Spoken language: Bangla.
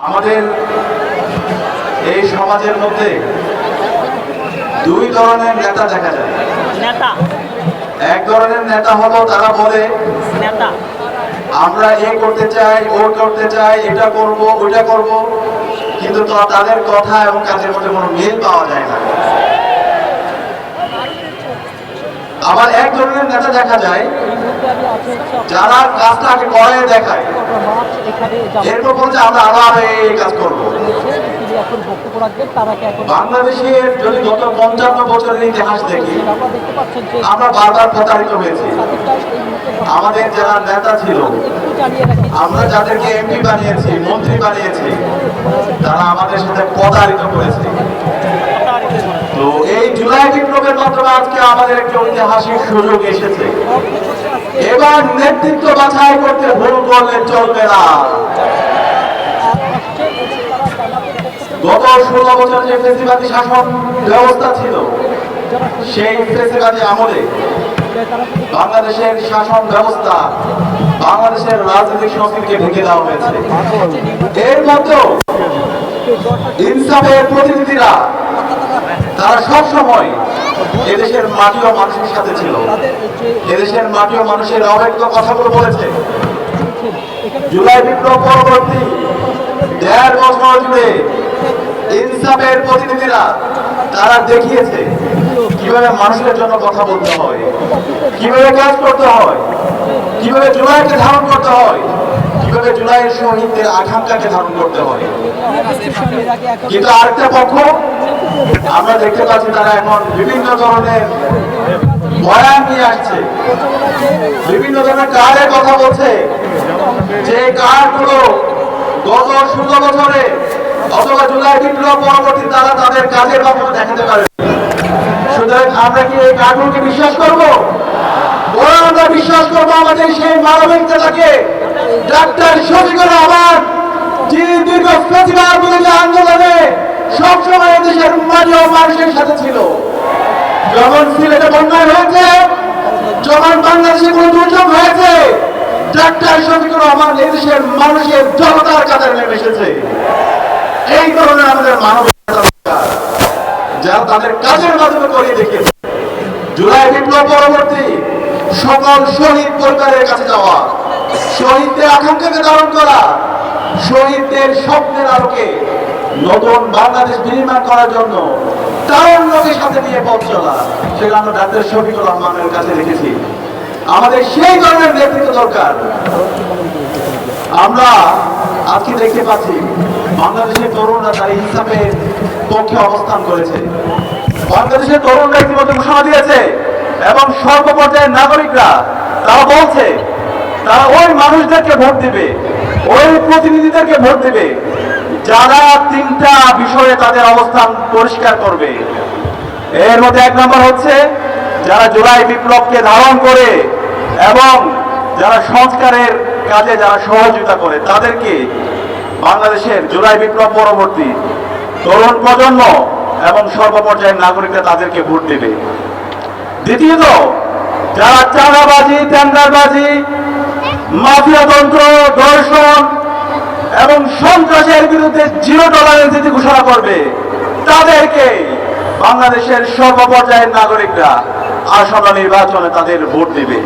আমাদের এই সমাজের মধ্যে দুই ধরনের নেতা দেখা যায়। এক ধরনের নেতা হলো তারা বলে আমরা এ করতে চাই, ও করতে চাই, এটা করব, ওইটা করব, কিন্তু তাদের কথা এবং কাজের মধ্যে কোনো মিল পাওয়া যায় না। আবার এক ধরনের নেতা দেখা যায় যারা কাজটাকে করে দেখায়, এরপর বলছে আমরা আরো এই কাজ করবো। বাংলাদেশের যদি গত 55 বছরের ইতিহাস দেখি, আমরা বারবার প্রতারিত হয়েছি। আমাদের যারা নেতা ছিল, আমরা যাদেরকে এমপি বানিয়েছি, মন্ত্রী বানিয়েছি, তারা আমাদের সাথে প্রতারিত করেছে। তো এই জুলাই বিপ্লবের মাধ্যমে আজকে আমাদের একটা ঐতিহাসিক সুযোগ এসেছে। এবার নেতৃত্ব বাছাই করতে ভুল করলে চলবে না। গত 16 বছর যে ফ্যাসিবাদী শাসন ব্যবস্থা ছিল, সেই ফ্যাসিবাদী আমলে বাংলাদেশের শাসন ব্যবস্থা, বাংলাদেশের রাজনৈতিক সংস্কৃতিকে ঢেকে দেওয়া হয়েছে। এর মধ্যে ইনসাফের প্রতিনিধিরা তারা সব সময় এদেশের মাটি ও মানুষের সাথে ছিল। এদেশের মাটি ও মানুষের অবৈধ কথাগুলো বলেছে। জুলাই বিপ্লব পরবর্তী 1.5 বছর জুড়ে ইনসাফের প্রতিনিধিরা তারা দেখিয়েছে কিভাবে মানুষের জন্য কথা বলতে হয়, কিভাবে কাজ করতে হয়, কিভাবে জুলাইকে ধারণ করতে হয়, কিভাবে জুলাইয়ের শহীদদের আকাঙ্ক্ষাকে ধারণ করতে হয়। কিন্তু আরেকটা পক্ষ আমরা দেখতে পাচ্ছি, তারা এখন বিভিন্ন ধরনের বয়ান নিয়ে আসছে, বিভিন্ন ধরনের কার্ডের কথা বলছে, যে কার্ডগুলো গত 16 বছরে অথবা জুলাই বিপ্লব পরবর্তী তারা তাদের কাজের মাধ্যমে দেখাতে পারে। সুতরাং আমরা কি এই কার্ডগুলোকে বিশ্বাস করবো? বরং আমরা বিশ্বাস করবো আমাদের সেই মানবিক নেতাকে, ডাক্তার শফিকুর রহমান, যিনি দীর্ঘ প্রতিবাদ বিরোধী আন্দোলনে সবসময় দেশের মাটি ও মানুষের সাথে ছিল। যখন সিলেটে বন্যা হয়েছে, যখন বাংলাদেশে কোনো দুর্যোগ হয়েছে, ডাক্তার শফিকুর রহমান এদেশের মানুষের জনতার কাতারে নেমে এসেছে। এই ধরনের আমাদের মানবিকতা দরকার, যারা তাদের কাজের মাধ্যমে করিয়ে দেখিয়েছে। জুলাই বিপ্লব পরবর্তী সকল শহীদ পরিবারের কাছে যাওয়া, শহীদদের আকাঙ্ক্ষাকে ধারণ করা, শহীদদের স্বপ্নের আলোকে নতুন বাংলাদেশ বিনির্মাণ করার জন্য তারুণ্যকে সাথে নিয়ে পথ চলা, সেটা আমরা ডাক্তার শফিকুর রহমানের কাছে দেখেছি। আমাদের সেই ধরনের নেতৃত্ব দরকার। আমরা আজকে দেখতে পাচ্ছি বাংলাদেশের তরুণরা তার ইনসাফের পক্ষে অবস্থান করেছে। বাংলাদেশের তরুণরা ইতিমধ্যে ঘোষণা দিয়েছে এবং সর্বপর্যায়ের নাগরিকরা তারা বলছে তারা ওই মানুষদেরকে ভোট দিবে, ওই প্রতিনিধিদেরকে ভোট দিবে যারা 3টা বিষয়ে তাদের অবস্থান পরিষ্কার করবে। এর মধ্যে 1 নম্বর হচ্ছে যারা জুলাই বিপ্লবকে ধারণ করে এবং যারা সংস্কারের কাজে যারা সহযোগিতা করে, তাদেরকে বাংলাদেশের জুলাই বিপ্লব পরবর্তী তরুণ প্রজন্ম এবং সর্বপর্যায়ের নাগরিকরা তাদেরকে ভোট দেবে। দ্বিতীয়ত, যারা চাঁদাবাজি, টেন্ডারবাজি, মাফিয়াতন্ত্র, ধর্ষণ এবং সন্ত্রাসের বিরুদ্ধে 0 টলারেন্স নীতি ঘোষণা করবে, তাদেরকে বাংলাদেশের সর্বপর্যায়ের নাগরিকরা আসন্ন নির্বাচনে তাদের ভোট দেবে।